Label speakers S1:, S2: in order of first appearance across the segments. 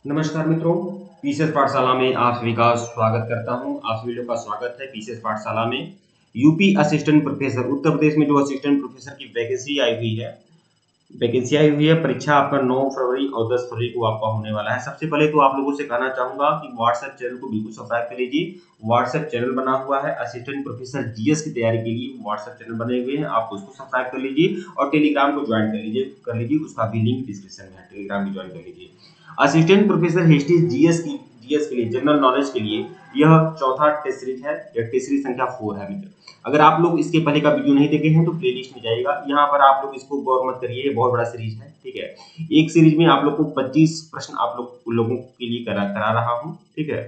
S1: नमस्कार मित्रों, पीसीएस पाठशाला में आप सभी का स्वागत करता हूं। आप सभी लोग का स्वागत है पीसीएस पाठशाला में। UP assistant professor, Uttar Pradesh में जो असिस्टेंट प्रोफेसर की वैकेंसी आई हुई है। परीक्षा आपका 9 फरवरी और 10 फरवरी को आपका होने वाला है। सबसे पहले तो आप लोगों से कहना चाहूंगा कि व्हाट्सएप चैनल को बिल्कुल सब्सक्राइब कर लीजिए। व्हाट्सएप चैनल बना हुआ है असिस्टेंट प्रोफेसर जीएस की तैयारी के लिए। व्हाट्सएप चैनल बने हुए हैं, आप उसको सब्सक्राइब कर लीजिए और टेलीग्राम को ज्वाइन कर लीजिए। उसका भी लिंक डिस्क्रिप्शन में है, टेलीग्राम भी ज्वाइन कर लीजिए। असिस्टेंट प्रोफेसर हिस्ट्री जीएस के लिए, जनरल नॉलेज के लिए यह चौथा टेस्ट सीरीज है। यह टेस्ट सीरीज संख्या 4 है मित्र। अगर आप लोग इसके पहले का वीडियो नहीं देखे हैं तो प्लेलिस्ट में जाइएगा, यहाँ पर आप लोग इसको गौर मत करिए, ये बहुत बड़ा सीरीज है। ठीक है, एक सीरीज में आप लोग को 25 प्रश्न आप लोगों के लिए करा रहा हूँ। ठीक है,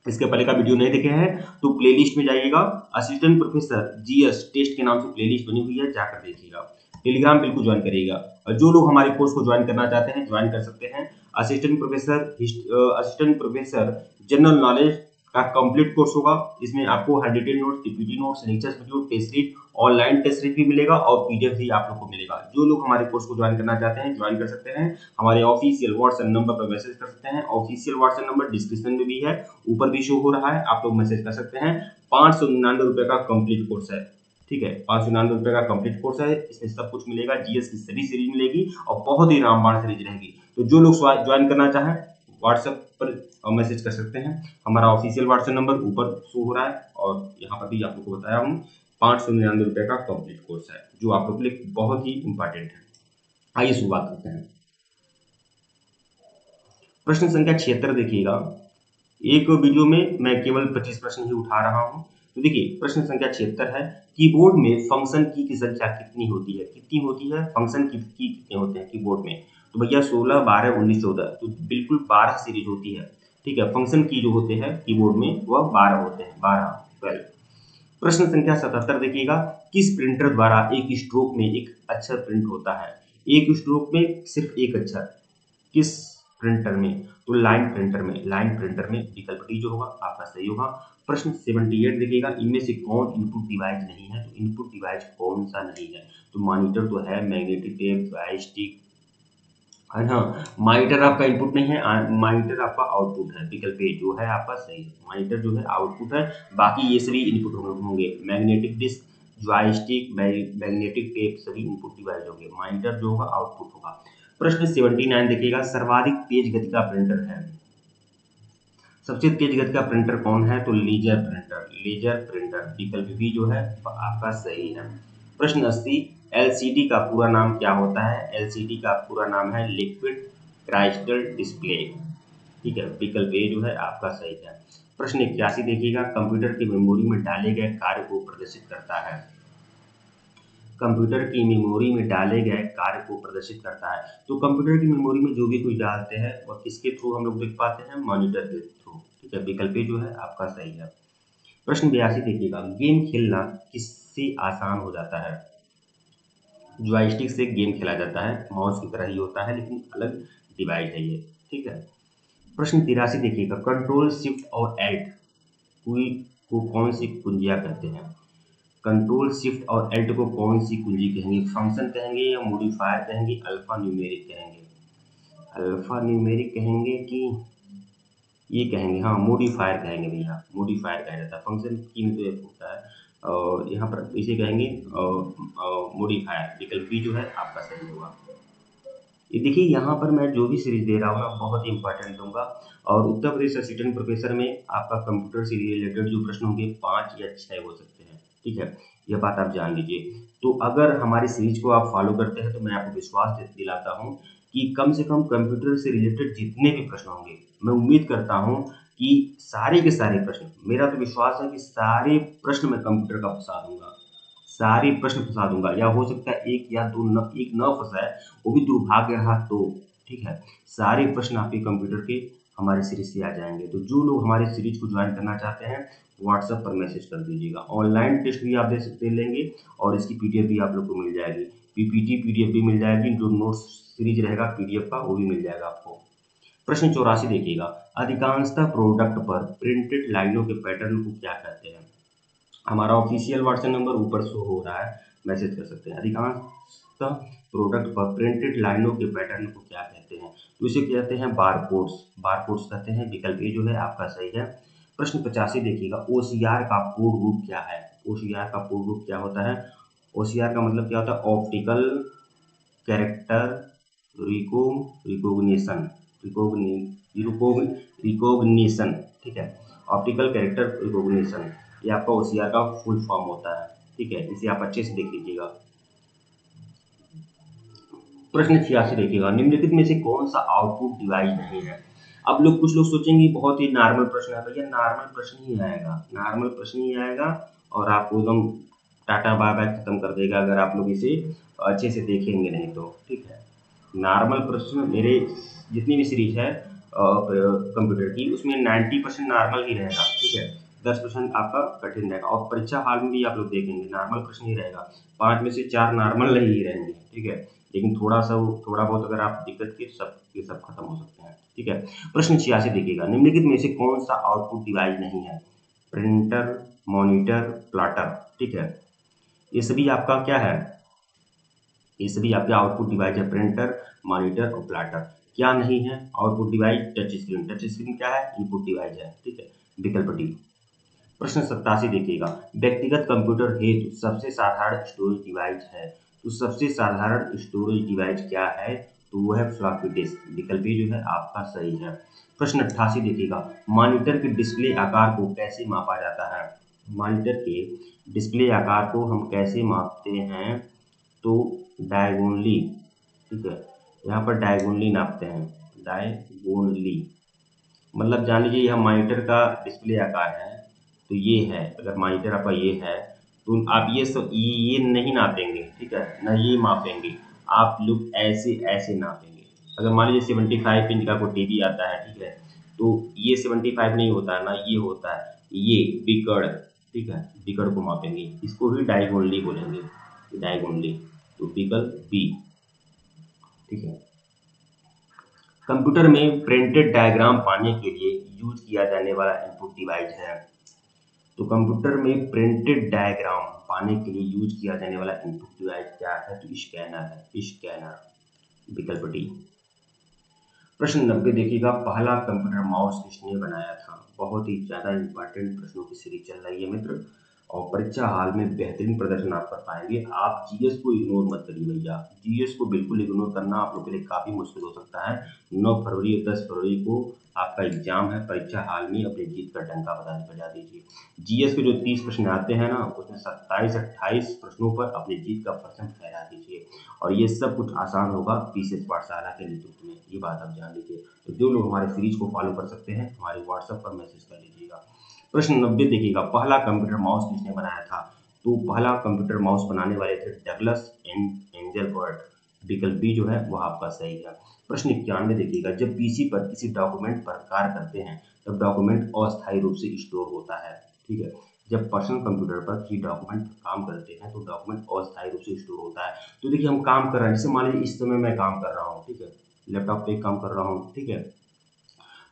S1: इसके पहले का वीडियो नहीं देखे हैं तो प्लेलिस्ट में जाइएगा, असिस्टेंट प्रोफेसर जीएस टेस्ट के नाम से प्लेलिस्ट बनी हुई है, जाकर देखिएगा। टेलीग्राम बिल्कुल ज्वाइन करिएगा और जो लोग हमारे कोर्स को ज्वाइन करना चाहते हैं ज्वाइन कर सकते हैं। असिस्टेंट प्रोफेसर जनरल नॉलेज का कंप्लीट कोर्स होगा। इसमें आपको हर detail notes, PPT notes, lectures video, test series, online test series भी मिलेगा और पीडीएफ भी आप लोग को मिलेगा। जो लोग हमारे कोर्स को ज्वाइन करना चाहते हैं ज्वाइन कर सकते हैं। हमारे ऑफिशियल व्हाट्सएप नंबर पर मैसेज कर सकते हैं। ऑफिशियल व्हाट्सएप नंबर डिस्क्रिप्शन में भी है, ऊपर भी शो हो रहा है, आप लोग मैसेज कर सकते हैं। 599 रुपए का कंप्लीट कोर्स है। ठीक है, 599 रुपए का कंप्लीट कोर्स है। इसमें सब कुछ मिलेगा, जीएस की सभी सीरीज मिलेगी और बहुत ही रामबाण सीरीज रहेगी। तो जो लोग ज्वाइन करना चाहें व्हाट्सएप पर मैसेज कर सकते हैं। हमारा ऑफिशियल व्हाट्सएप नंबर ऊपर शो हो रहा है और यहाँ पर भी आप लोग को बताया हूँ। 599 रुपए का कंप्लीट कोर्स है जो आप लोग के लिए बहुत ही इंपॉर्टेंट है। आइए शुरुआत करते हैं। प्रश्न संख्या 76 देखिएगा। एक वीडियो में मैं केवल 25 प्रश्न ही उठा रहा हूं। तो देखिए प्रश्न संख्या 76 है, कीबोर्ड में फंक्शन की संख्या कितनी होती है? कितनी होती है फंक्शन की कितने होते हैं कीबोर्ड में? तो भैया 16, 12, 19, 14, तो बिल्कुल 12 सीरीज होती है। ठीक है, फंक्शन की जो होते हैं कीबोर्ड में वह 12 होते हैं, 12। प्रश्न संख्या 77 देखिएगा, किस प्रिंटर द्वारा एक स्ट्रोक में एक अक्षर प्रिंट होता है? एक स्ट्रोक में सिर्फ एक अक्षर, किस प्रिंटर में? तो लाइन प्रिंटर में विकल्प डी जो होगा आपका सही होगा। प्रश्न 78 देखिएगा, इनमें से कौन इनपुट डिवाइस नहीं है? तो इनपुट डिवाइस कौन सा नहीं है? तो मॉनिटर तो है, मैग्नेटिक टेप, जॉयस्टिक है ना। मॉनिटर आपका इनपुट नहीं है, मॉनिटर आपका आउटपुट है। विकल्प ए जो है आपका सही है, मॉनिटर जो है आउटपुट है, बाकी ये सभी इनपुट होंगे। Magnetic disk, joystick, magnetic tape सभी इनपुट डिवाइस होंगे, मॉनिटर जो होगा आउटपुट होगा। प्रश्न 79 देखिएगा, सर्वाधिक तेज गति का प्रिंटर है। सबसे तेज गति का प्रिंटर कौन है? तो लेजर प्रिंटर विकल्प बी जो है आपका सही है। प्रश्न 80, एलसीडी का पूरा नाम क्या होता है? एलसीडी का पूरा नाम है लिक्विड क्राइस्टल डिस्प्ले। ठीक है, विकल्प ए जो है आपका सही है। प्रश्न 81 देखिएगा, कंप्यूटर की मेमोरी में डाले गए कार्य को प्रदर्शित करता है। कंप्यूटर की मेमोरी में डाले गए कार्य को प्रदर्शित करता है। तो कंप्यूटर की मेमोरी में जो भी कुछ डालते हैं वह किसके थ्रू हम लोग देख पाते हैं? मॉनिटर के थ्रू। ठीक है, विकल्प जो है आपका सही है। प्रश्न 82 देखिएगा, गेम खेलना किससे आसान हो जाता है? जॉयस्टिक से गेम खेला जाता है, माउस की तरह ही होता है लेकिन अलग डिवाइस है ये। ठीक है। प्रश्न 83 देखिएगा, कंट्रोल शिफ्ट और एल्ट को कौन सी कुंजियां कहते हैं? कंट्रोल शिफ्ट और एल्ट को कौन सी कुंजी कहेंगे? फंक्शन कहेंगे या मॉडिफायर कहेंगे, अल्फा न्यूमेरिक कहेंगे? अल्फा न्यूमेरिक कहेंगे कि ये कहेंगे, हाँ मॉडिफायर कहेंगे भैया, मॉडिफायर कहा जाता है। फंक्शन की में तो एक होता है और यहाँ पर इसे कहेंगे मॉडिफायर। विकल्प बी जो है आपका सही होगा। ये देखिए यहाँ पर मैं जो भी सीरीज दे रहा हूँ ना बहुत ही इंपॉर्टेंट दूंगा। और उत्तर प्रदेश असिस्टेंट प्रोफेसर में आपका कंप्यूटर से रिलेटेड जो प्रश्न होंगे 5 या 6 हो सकते हैं। ठीक है, यह बात आप जान लीजिए। तो अगर हमारी सीरीज को आप फॉलो करते हैं तो मैं आपको विश्वास दिलाता हूँ कि कम से कम कंप्यूटर से रिलेटेड जितने भी प्रश्न होंगे, मैं उम्मीद करता हूँ कि सारे के सारे प्रश्न, मेरा तो विश्वास है कि सारे प्रश्न मैं कंप्यूटर का फंसा दूंगा, सारे प्रश्न फंसा दूंगा। या हो सकता है एक या दो एक न फंसाए, वो भी दुर्भाग्य रहा तो। ठीक है, सारे प्रश्न आपके कंप्यूटर के हमारे सीरीज से आ जाएंगे। तो जो लोग हमारे सीरीज को ज्वाइन करना चाहते हैं व्हाट्सएप पर मैसेज कर दीजिएगा। ऑनलाइन टेस्ट भी आप दे लेंगे और इसकी पीडीएफ भी आप लोग को मिल जाएगी, पीपीटी पीडीएफ भी मिल जाएगी, जो नोट्स सीरीज रहेगा पीडीएफ का वो भी मिल जाएगा आपको। प्रश्न 84 देखिएगा, अधिकांशतः प्रोडक्ट पर प्रिंटेड लाइनों के पैटर्न को क्या कहते हैं? हमारा ऑफिशियल व्हाट्सएप नंबर ऊपर शो हो रहा है, मैसेज कर सकते हैं। प्रोडक्ट पर प्रिंटेड लाइनों के पैटर्न को क्या कहते हैं? तो इसे कहते हैं बारकोड्स, बारकोड्स कहते हैं। विकल्प ए जो है आपका सही है। प्रश्न 85 देखिएगा, ओसीआर का कोड ग्रुप क्या है? ओसीआर का कोड ग्रुप क्या होता है? ओसीआर का मतलब क्या होता है? ऑप्टिकल कैरेक्टर रिकॉग्निशन, रिकॉग्निशन, ठीक है। ऑप्टिकल कैरेक्टर रिकॉग्निशन, ये आपका ओसीआर का फुल फॉर्म होता है, ठीक है। इसे आप अच्छे से देख लीजिएगा। प्रश्न 86 देखिएगा, निम्नलिखित में से कौन सा आउटपुट डिवाइस नहीं है? अब लोग कुछ लोग सोचेंगे बहुत ही नॉर्मल प्रश्न है। भैया नॉर्मल प्रश्न ही आएगा, नॉर्मल प्रश्न ही आएगा और आपको एकदम टाटा बाय बाय खत्म कर देगा अगर आप लोग इसे अच्छे से देखेंगे नहीं तो, ठीक है। नॉर्मल प्रश्न मेरे जितनी भी सीरीज है कंप्यूटर की, उसमें 90% नॉर्मल ही रहेगा, ठीक है। 10% आपका कठिन रहेगा और परीक्षा हाल में भी आप लोग देखेंगे नॉर्मल प्रश्न ही रहेगा। 5 में से 4 नॉर्मल नहीं ही रहेंगे, ठीक है। लेकिन थोड़ा बहुत अगर आप दिक्कत की सब ये सब खत्म हो सकते हैं, ठीक है। प्रश्न 86 देखिएगा, निम्नलिखित में से कौन सा आउटपुट डिवाइस नहीं है? प्रिंटर, मॉनिटर, प्लॉटर, ठीक है। ये सभी आपका क्या है? ये सभी आपके आउटपुट डिवाइस है, प्रिंटर, मॉनिटर और प्लॉटर। क्या नहीं है output device? Touch screen. Touch screen क्या है? इनपुट डिवाइस है, ठीक है। विकल्प डी। प्रश्न 87 देखिएगा, व्यक्तिगत कंप्यूटर हेतु सबसे साधारण स्टोरेज डिवाइस है, तो सबसे साधारण स्टोरेज डिवाइस क्या है? तो वो है फ्लॉपी डिस्क। विकल्प ए जो है आपका सही है। प्रश्न 88 देखिएगा, मॉनिटर के डिस्प्ले आकार को कैसे मापा जाता है? मॉनिटर के डिस्प्ले आकार को हम कैसे मापते हैं? तो डायगोनली, ठीक है। यहाँ पर डायगोनली नापते हैं, डायगोनली। मतलब जान लीजिए यह मॉनिटर का डिस्प्ले आकार है, तो ये है। अगर मॉनिटर आपका ये है तो आप ये नहीं नापेंगे, ठीक है, ना ये मापेंगे। आप लोग ऐसे ऐसे नापेंगे। अगर मान लीजिए 75 इंच का कोई टीवी आता है, ठीक है, तो ये 75 नहीं होता है ना, ये होता है ये बिकड़, ठीक है, बिकड़ को मापेंगे। इसको ही डायगोनली बोलेंगे, डायगोनली। तो विकल्प बी, ठीक है। कंप्यूटर में प्रिंटेड डायग्राम पाने के लिए यूज किया जाने वाला इनपुट डिवाइस है। तो कंप्यूटर में प्रिंटेड डायग्राम पाने के लिए यूज किया जाने वाला इनपुट डिवाइस क्या है? तो स्कैनर है, स्कैनर। विकल्प डी। प्रश्न 90 देखिएगा, पहला कंप्यूटर माउस किसने बनाया था? बहुत ही ज्यादा इंपॉर्टेंट प्रश्नों की सीरीज चल रही है मित्र, और परीक्षा हाल में बेहतरीन प्रदर्शन आप कर पाएंगे। आप जीएस को इग्नोर मत करिए भैया, जीएस को बिल्कुल इग्नोर करना आप लोग के लिए काफी मुश्किल हो सकता है। 9 फरवरी और 10 फरवरी को आपका एग्जाम है परीक्षा हाल में, अपनी जीत का डंका बजा दीजिए। जीएस के जो 30 प्रश्न आते हैं ना, उसमें 27-28 प्रश्नों पर अपनी जीत का परसेंट फहरा दीजिए, और ये सब कुछ आसान होगा पीसीएस पाठशाला के नेतृत्व में, ये बात आप जान लीजिए। तो जो लोग हमारे सीरीज को फॉलो कर सकते हैं, हमारे व्हाट्सएप पर मैसेज कर लीजिएगा। प्रश्न 90 देखिएगा, पहला कंप्यूटर माउस किसने बनाया था? तो पहला कंप्यूटर माउस बनाने वाले थे डगलस एंजलबर्ट। विकल्प बी जो है वह आपका सही है। प्रश्न 91 देखिएगा, जब पीसी पर किसी डॉक्यूमेंट पर कार्य करते हैं तब डॉक्यूमेंट अस्थायी रूप से स्टोर होता है, ठीक है। जब पर्सनल कंप्यूटर पर किसी डॉक्यूमेंट पर काम करते हैं तो डॉक्यूमेंट अस्थायी रूप से स्टोर होता है। तो देखिए हम काम कर रहे हैं, जैसे मान लीजिए इस समय मैं काम कर रहा हूँ, ठीक है, लैपटॉप पे काम कर रहा हूँ, ठीक है,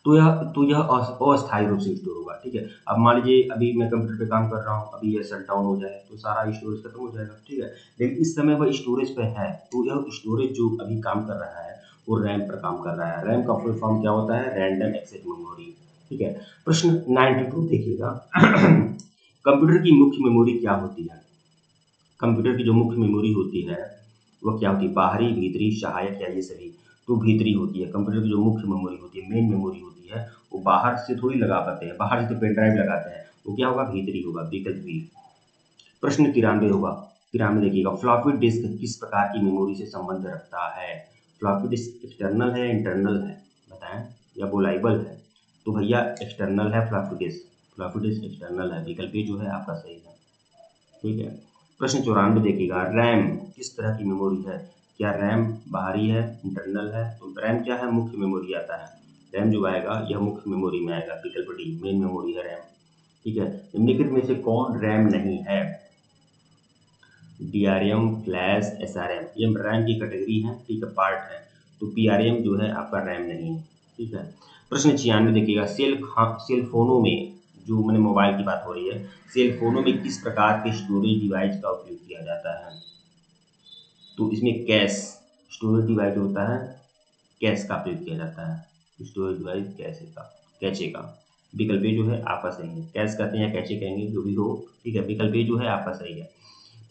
S1: तो यह अस्थायी रूप से स्टोर होगा, ठीक है। अब मान लीजिए अभी मैं कंप्यूटर पे काम कर रहा हूँ, अभी ये शट डाउन हो जाए तो सारा स्टोरेज खत्म हो जाएगा, ठीक है। लेकिन इस समय वह स्टोरेज पे है, तो यह स्टोरेज जो अभी काम कर रहा है वो रैम पर काम कर रहा है। रैम का फुल फॉर्म क्या होता है? रैंडम एक्सेस मेमोरी, ठीक है। प्रश्न 92 देखिएगा, कंप्यूटर की मुख्य मेमोरी क्या होती है? कंप्यूटर की जो मुख्य मेमोरी होती है वह क्या होती है? बाहरी, भीतरी, सहायक या ये सभी? तो भीतरी होती है। कंप्यूटर की जो मुख्य मेमोरी होती है, मेन मेमोरी होती है, वो बाहर से थोड़ी लगा पाते हैं, बाहर से तो पेन ड्राइव लगाते हैं, वो क्या होगा? भीतरी होगा। विकल्प बी। प्रश्न 93 होगा, 93 देखिएगा, फ्लॉपी डिस्क किस प्रकार की मेमोरी से संबंध रखता है? फ्लॉपी डिस्क एक्सटर्नल है, इंटरनल है, बताएं, या बोलाइबल है? तो भैया एक्सटर्नल है floppy disk, floppy disk external है। विकल्प ए जो है आपका सही है, ठीक है। प्रश्न 94 देखिएगा, रैम किस तरह की मेमोरी है? क्या रैम बाहरी है, इंटरनल है? तो रैम क्या है? मुख्य मेमोरी आता है। रैम जो आएगा यह मुख्य मेमोरी में आएगा। विकल्प डी, मेन मेमोरी है रैम, ठीक है। निम्नलिखित में से कौन रैम नहीं है? डीआरएम, फ्लैश, एसआरएम, ये रैम की कैटेगरी है, ठीक है, पार्ट है। तो पीआरएम जो है आपका रैम नहीं है, ठीक है। प्रश्न 96 देखिएगा, सेल फोनों में, जो मैंने मोबाइल की बात हो रही है, सेल फोनों में किस प्रकार के स्टोरेज डिवाइस का उपयोग किया जाता है? तो इसमें कैश स्टोरेज डिवाइस होता है, कैश का प्रयोग किया जाता है। स्टोरेज डिवाइस कैचे का विकल्प ए जो है आपका सही है। कैश कहते हैं या कैचे कहेंगे, जो भी हो, ठीक है। विकल्प ए जो है आपका सही है।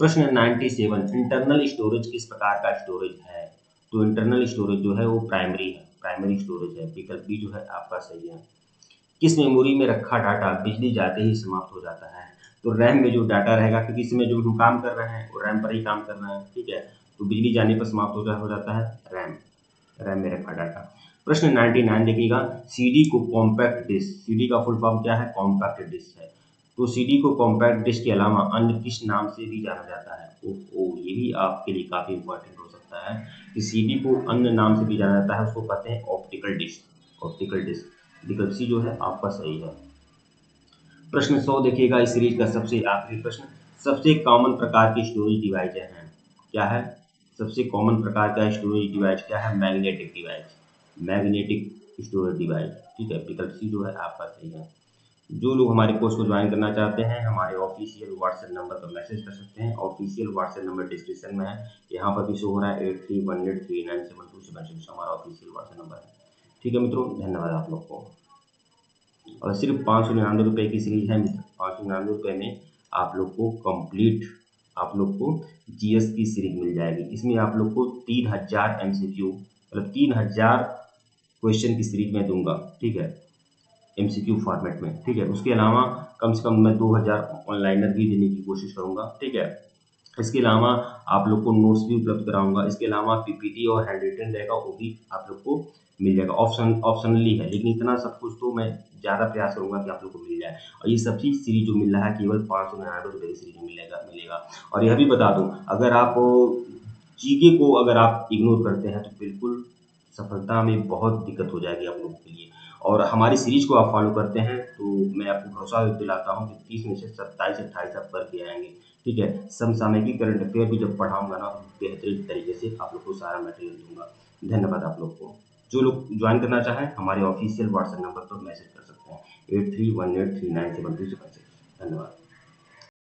S1: प्रश्न 97, इंटरनल स्टोरेज किस प्रकार का स्टोरेज है? तो इंटरनल स्टोरेज जो है वो प्राइमरी है, प्राइमरी स्टोरेज है। विकल्प बी जो है आपका सही है। किस मेमोरी में रखा डाटा बिजली जाते ही समाप्त हो जाता है? तो रैम में जो डाटा रहेगा, क्योंकि इसमें जो हम काम कर रहे हैं वो रैम पर ही काम कर रहे हैं, ठीक है। तो बिजली जाने पर समाप्त हो जाता है रैम, रैम में रखा डाटा। प्रश्न 99 देखिएगा, सीडी को कॉम्पैक्ट डिस्क, सीडी का फुल फॉर्म क्या है? कॉम्पैक्ट डिस्क है। तो सीडी को कॉम्पैक्ट डिस्क के अलावा अन्य किस नाम से भी जाना जाता है? ओहो, ये भी आपके लिए काफी इंपॉर्टेंट हो सकता है कि सीडी को अन्य नाम से भी जाना जाता है, उसको कहते हैं ऑप्टिकल डिस्क, ऑप्टिकल डिस्क। विकल्प सी जो है आपका सही है। प्रश्न 100 देखिएगा, इस सीरीज का सबसे आखिरी प्रश्न, सबसे कॉमन प्रकार की स्टोरेज डिवाइस हैं, क्या है? सबसे कॉमन प्रकार का स्टोरेज डिवाइस क्या है? Magnetic device, magnetic storage device, ठीक है। विकल्प सी जो है आपका सही है। जो लोग हमारे कोर्स को ज्वाइन करना चाहते हैं, हमारे ऑफिशियल व्हाट्सएप नंबर पर मैसेज कर सकते हैं। ऑफिशियल व्हाट्सएप नंबर डिस्क्रिप्शन में है, यहाँ पर भी शो हो रहा है 8318397277 हमारा ऑफिशियल व्हाट्सएप नंबर है। ठीक है मित्रों, धन्यवाद आप लोग को। और सिर्फ 599 की सीरीज है मित्र। 599 में आप लोग को कंप्लीट, आप लोग को जीएस की सीरीज मिल जाएगी। इसमें आप लोग को 3000 एमसीक्यू, मतलब 3000 क्वेश्चन की सीरीज में दूंगा, ठीक है, एमसीक्यू फॉर्मेट में, ठीक है। उसके अलावा कम से कम मैं 2000 ऑनलाइनर भी देने की कोशिश करूंगा, ठीक है। इसके अलावा आप लोग को नोट्स भी उपलब्ध कराऊंगा। इसके अलावा पीपीटी और हैंड रिटन रहेगा, वो भी आप लोग को मिल जाएगा। ऑप्शनली है, लेकिन इतना सब कुछ तो मैं ज़्यादा प्रयास करूंगा कि आप लोग को मिल जाए। और ये सब चीज़ सीरीज जो मिल रहा है केवल 599 की सीरीज में मिलेगा। और यह भी बता दूं, अगर आप जीके को अगर आप इग्नोर करते हैं तो बिल्कुल सफलता में बहुत दिक्कत हो जाएगी आप लोगों के लिए। और हमारी सीरीज को आप फॉलो करते हैं तो मैं आपको भरोसा दिलाता हूँ कि 30 में से 27-28 आप करके आएंगे, ठीक है। समसामयिक करंट अफेयर भी जब पढ़ाऊंगा ना, तो बेहतरीन तरीके से आप लोग को सारा मटेरियल दूंगा। धन्यवाद आप लोग को। जो लोग ज्वाइन करना चाहें, हमारे ऑफिशियल व्हाट्सएप नंबर पर मैसेज कर सकते हैं 8318397277। धन्यवाद।